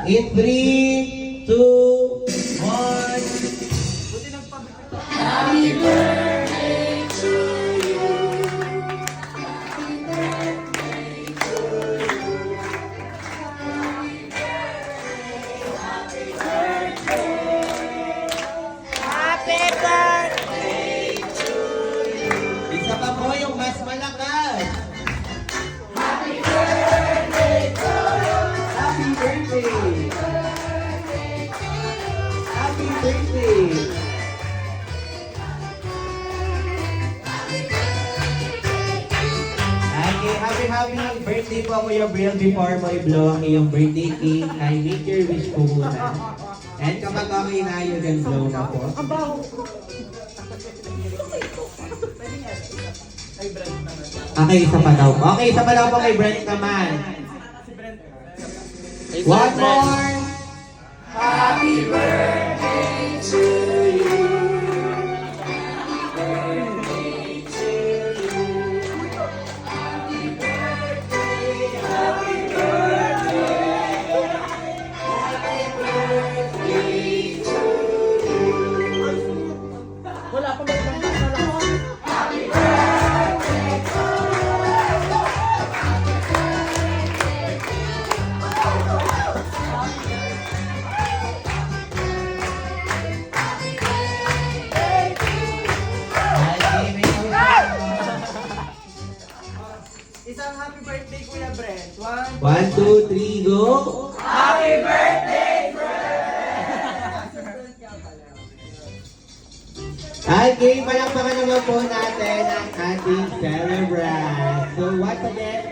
In 3, 2, 1. Happy birthday to you. Happy birthday to you. Isa pa po yung mas malakas. Happy birthday to you. Happy birthday! Happy birthday! Okay, happy birthday po Kuya Brill. Before mo i-blow ang iyong birthday cake, ay make your wish po muna. And kapag okay na, you can blow na po. Okay, isa pa daw. Okay, isa pa daw po kay Brent naman. One more! Happy birthday to you. Isang happy birthday, Kuya Brent. 1, 2, 3, go! Happy birthday, Okay, palakpakan naman po natin ang ating celebrant. So once again,